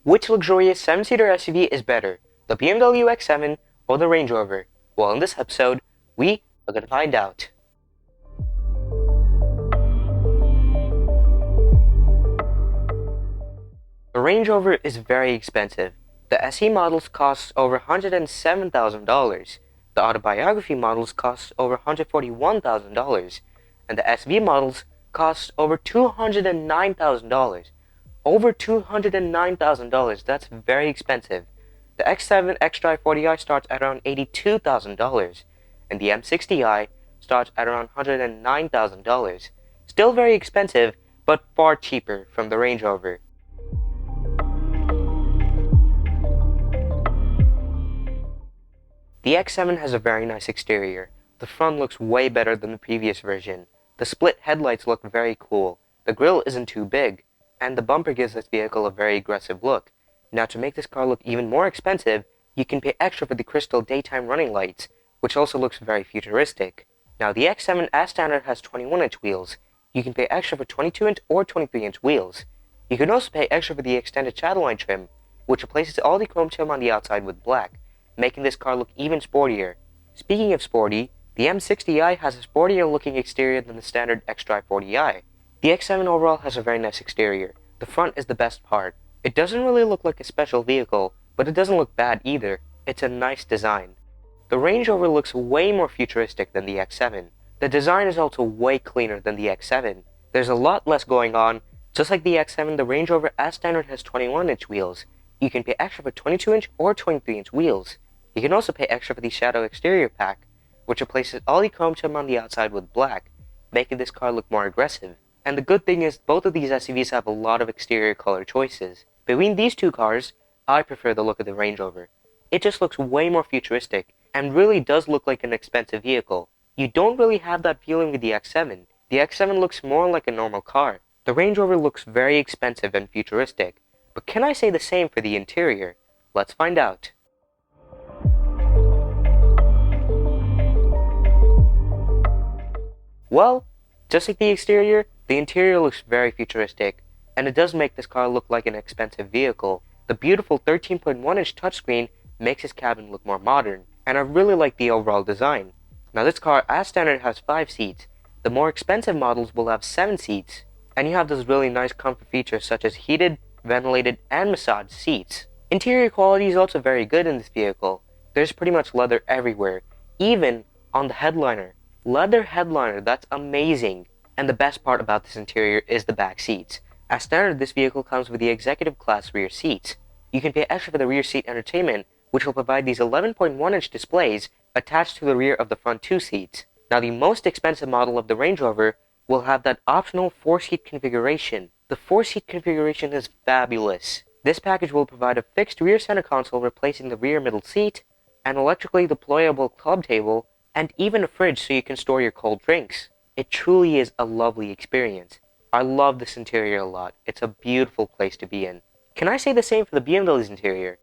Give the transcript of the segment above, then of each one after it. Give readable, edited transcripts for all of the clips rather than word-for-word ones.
Which luxurious 7-seater SUV is better, the BMW X7 or the Range Rover? Well, in this episode, we are going to find out. The Range Rover is very expensive. The SE models cost over $107,000. The autobiography models cost over $141,000. And the SV models cost over $209,000. Over $209,000, that's very expensive. The X7 xDrive 40i starts at around $82,000, and the M60i starts at around $109,000. Still very expensive, but far cheaper from the Range Rover. The X7 has a very nice exterior. The front looks way better than the previous version. The split headlights look very cool. The grille isn't too big, and the bumper gives this vehicle a very aggressive look. Now, to make this car look even more expensive, you can pay extra for the crystal daytime running lights, which also looks very futuristic. Now, the X7 as standard has 21-inch wheels. You can pay extra for 22-inch or 23-inch wheels. You can also pay extra for the extended shadowline trim, which replaces all the chrome trim on the outside with black, making this car look even sportier. Speaking of sporty, the M60i has a sportier looking exterior than the standard xDrive 40i. The X7 overall has a very nice exterior. The front is the best part. It doesn't really look like a special vehicle, but it doesn't look bad either. It's a nice design. The Range Rover looks way more futuristic than the X7. The design is also way cleaner than the X7. There's a lot less going on. Just like the X7, the Range Rover as standard has 21-inch wheels. You can pay extra for 22-inch or 23-inch wheels. You can also pay extra for the Shadow exterior pack, which replaces all the chrome trim on the outside with black, making this car look more aggressive. And the good thing is, both of these SUVs have a lot of exterior color choices. Between these two cars, I prefer the look of the Range Rover. It just looks way more futuristic, and really does look like an expensive vehicle. You don't really have that feeling with the X7. The X7 looks more like a normal car. The Range Rover looks very expensive and futuristic. But can I say the same for the interior? Let's find out. Well, just like the exterior, the interior looks very futuristic, and it does make this car look like an expensive vehicle. The beautiful 13.1-inch touchscreen makes this cabin look more modern, and I really like the overall design. Now, this car as standard has 5 seats. The more expensive models will have 7 seats, and you have those really nice comfort features such as heated, ventilated, and massaged seats. Interior quality is also very good in this vehicle. There's pretty much leather everywhere, even on the headliner. Leather headliner, that's amazing. And the best part about this interior is the back seats. As standard, this vehicle comes with the executive class rear seats. You can pay extra for the rear seat entertainment, which will provide these 11.1-inch displays attached to the rear of the front 2 seats. Now, the most expensive model of the Range Rover will have that optional 4-seat configuration. The 4-seat configuration is fabulous. This package will provide a fixed rear center console replacing the rear middle seat, an electrically deployable club table, and even a fridge so you can store your cold drinks. It truly is a lovely experience. I love this interior a lot. It's a beautiful place to be in. Can I say the same for the BMW's interior?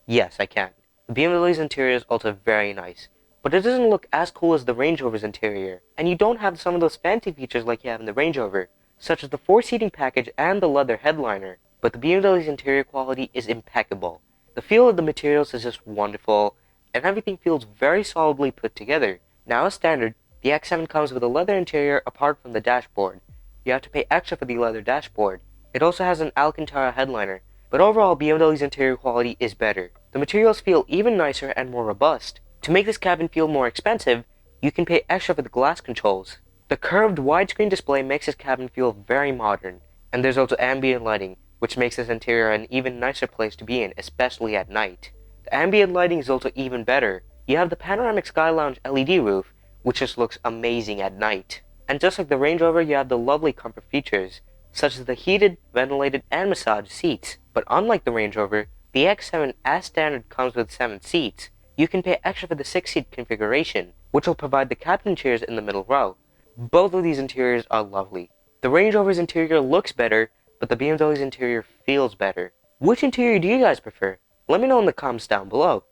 Yes, I can. The BMW's interior is also very nice, but it doesn't look as cool as the Range Rover's interior, and you don't have some of those fancy features like you have in the Range Rover, such as the 4-seating package and the leather headliner, but the BMW's interior quality is impeccable. The feel of the materials is just wonderful, and everything feels very solidly put together. Now, as standard, the X7 comes with a leather interior apart from the dashboard. You have to pay extra for the leather dashboard. It also has an Alcantara headliner, but overall BMW's interior quality is better. The materials feel even nicer and more robust. To make this cabin feel more expensive, you can pay extra for the glass controls. The curved widescreen display makes this cabin feel very modern, and there's also ambient lighting, which makes this interior an even nicer place to be in, especially at night. The ambient lighting is also even better. You have the panoramic Sky Lounge LED roof, which just looks amazing at night. And just like the Range Rover, you have the lovely comfort features, such as the heated, ventilated, and massaged seats. But unlike the Range Rover, the X7 as standard comes with 7 seats. You can pay extra for the 6-seat configuration, which will provide the captain chairs in the middle row. Both of these interiors are lovely. The Range Rover's interior looks better, but the BMW's interior feels better. Which interior do you guys prefer? Let me know in the comments down below.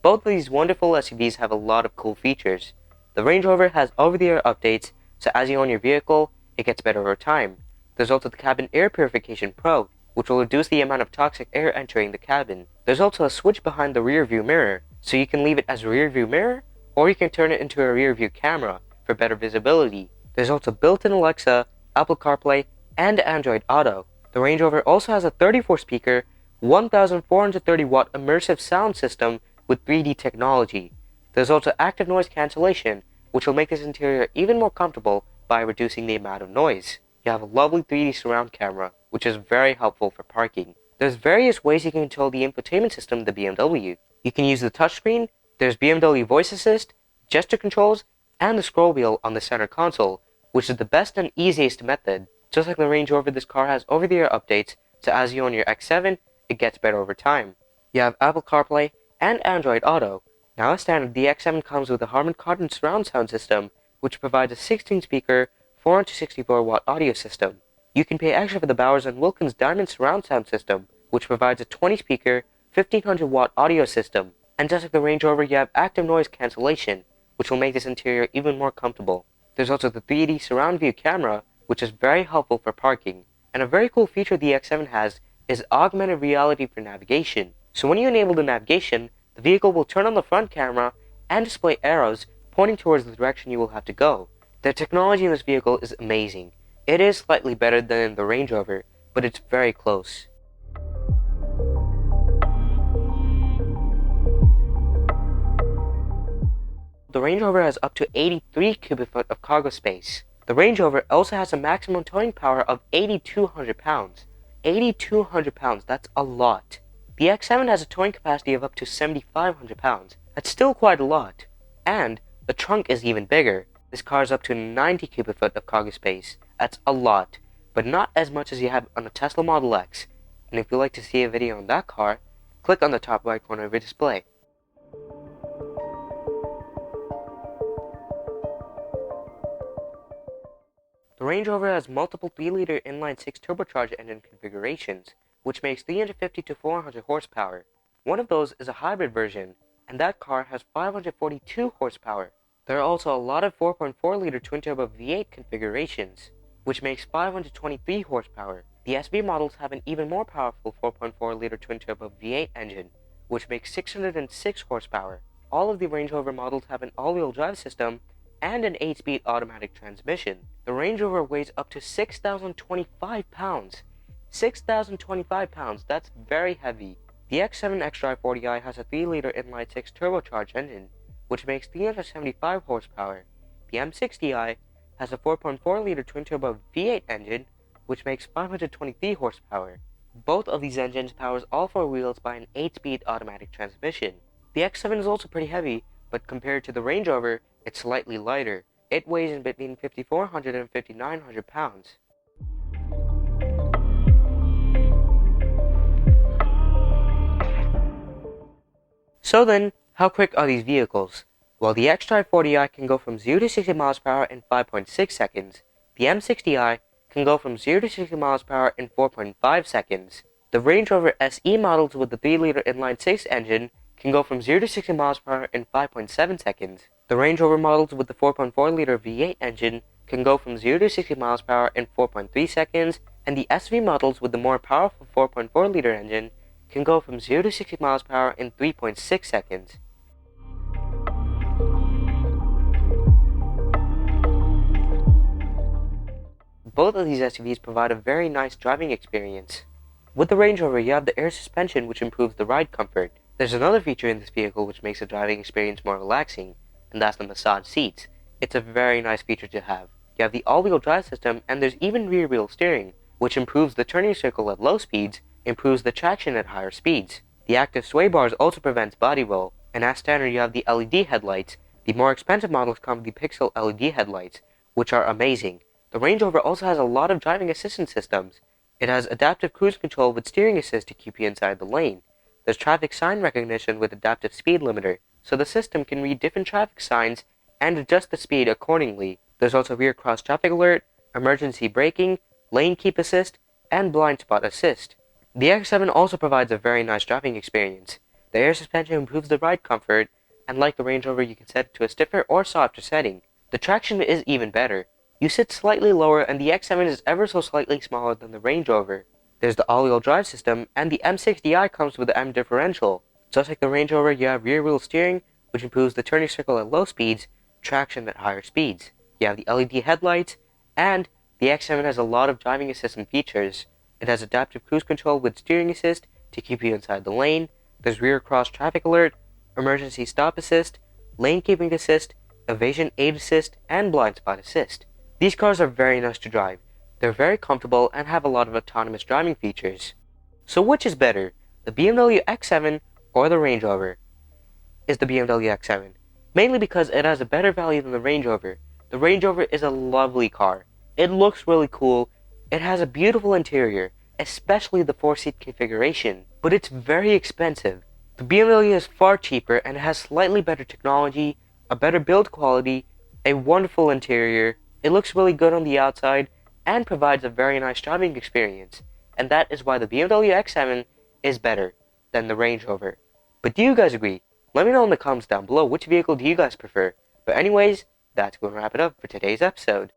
Both of these wonderful SUVs have a lot of cool features. The Range Rover has over-the-air updates, so as you own your vehicle, it gets better over time. There's also the Cabin Air Purification Pro, which will reduce the amount of toxic air entering the cabin. There's also a switch behind the rear view mirror, so you can leave it as a rear view mirror, or you can turn it into a rear view camera for better visibility. There's also built-in Alexa, Apple CarPlay, and Android Auto. The Range Rover also has a 34-speaker, 1,430-watt immersive sound system with 3D technology. There's also active noise cancellation, which will make this interior even more comfortable by reducing the amount of noise. You have a lovely 3D surround camera, which is very helpful for parking. There's various ways you can control the infotainment system of the BMW. You can use the touchscreen, there's BMW Voice Assist, gesture controls, and the scroll wheel on the center console, which is the best and easiest method. Just like the Range Rover, this car has over-the-air updates, so as you own your X7, it gets better over time. You have Apple CarPlay and Android Auto. Now as standard, the X7 comes with a Harman Kardon surround sound system, which provides a 16-speaker, 464-watt audio system. You can pay extra for the Bowers & Wilkins Diamond surround sound system, which provides a 20-speaker, 1500-watt audio system. And just like the Range Rover, you have active noise cancellation, which will make this interior even more comfortable. There's also the 3D surround view camera, which is very helpful for parking. And a very cool feature the X7 has is augmented reality for navigation. So when you enable the navigation, the vehicle will turn on the front camera and display arrows pointing towards the direction you will have to go. The technology in this vehicle is amazing. It is slightly better than the Range Rover, but it's very close. The Range Rover has up to 83 cubic foot of cargo space. The Range Rover also has a maximum towing power of 8,200 pounds. 8,200 pounds, that's a lot. The X7 has a towing capacity of up to 7,500 pounds. That's still quite a lot. And the trunk is even bigger. This car is up to 90 cubic foot of cargo space. That's a lot, but not as much as you have on a Tesla Model X. And if you'd like to see a video on that car, click on the top right corner of your display. The Range Rover has multiple 3-liter inline-6 turbocharged engine configurations, which makes 350 to 400 horsepower. One of those is a hybrid version, and that car has 542 horsepower. There are also a lot of 4.4-liter twin-turbo V8 configurations, which makes 523 horsepower. The SV models have an even more powerful 4.4-liter twin-turbo V8 engine, which makes 606 horsepower. All of the Range Rover models have an all-wheel drive system and an 8-speed automatic transmission. The Range Rover weighs up to 6,025 pounds. 6,025 pounds, that's very heavy. The X7 xDrive 40i has a 3-liter inline-6 turbocharged engine, which makes 375 horsepower. The M60i has a 4.4-liter twin-turbo V8 engine, which makes 523 horsepower. Both of these engines powers all four wheels by an 8-speed automatic transmission. The X7 is also pretty heavy, but compared to the Range Rover, it's slightly lighter. It weighs in between 5,400 and 5,900 pounds. So then, how quick are these vehicles? Well, the xDrive 40i can go from 0 to 60 miles per hour in 5.6 seconds. The M60i can go from 0 to 60 miles per hour in 4.5 seconds. The Range Rover SE models with the 3-liter inline-6 engine can go from 0 to 60 miles per hour in 5.7 seconds. The Range Rover models with the 4.4-liter V8 engine can go from 0 to 60 miles per hour in 4.3 seconds, and the SV models with the more powerful 4.4-liter engine can go from 0 to 60 miles per hour in 3.6 seconds. Both of these SUVs provide a very nice driving experience. With the Range Rover, you have the air suspension, which improves the ride comfort. There's another feature in this vehicle which makes the driving experience more relaxing, and that's the massage seats. It's a very nice feature to have. You have the all-wheel drive system, and there's even rear-wheel steering, which improves the turning circle at low speeds, improves the traction at higher speeds. The active sway bars also prevents body roll, and as standard you have the LED headlights. The more expensive models come with the pixel LED headlights, which are amazing. The Range Rover also has a lot of driving assistance systems. It has adaptive cruise control with steering assist to keep you inside the lane. There's traffic sign recognition with adaptive speed limiter, so the system can read different traffic signs and adjust the speed accordingly. There's also rear cross traffic alert, emergency braking, lane keep assist, and blind spot assist. The X7 also provides a very nice driving experience. The air suspension improves the ride comfort, and like the Range Rover, you can set it to a stiffer or softer setting. The traction is even better. You sit slightly lower and the X7 is ever so slightly smaller than the Range Rover. There's the all-wheel drive system, and the M60i comes with the M differential. Just like the Range Rover, you have rear-wheel steering, which improves the turning circle at low speeds, traction at higher speeds. You have the LED headlights, and the X7 has a lot of driving assistant features. It has adaptive cruise control with steering assist to keep you inside the lane. There's rear cross traffic alert, emergency stop assist, lane keeping assist, evasion aid assist, and blind spot assist. These cars are very nice to drive. They're very comfortable and have a lot of autonomous driving features. So which is better, the BMW X7 or the Range Rover? Is the BMW X7, mainly because it has a better value than the Range Rover. The Range Rover is a lovely car. It looks really cool. It has a beautiful interior, especially the 4-seat configuration, but it's very expensive. The BMW is far cheaper and has slightly better technology, a better build quality, a wonderful interior. It looks really good on the outside and provides a very nice driving experience, and that is why the BMW X7 is better than the Range Rover. But do you guys agree? Let me know in the comments down below which vehicle do you guys prefer. But anyways, that's going to wrap it up for today's episode.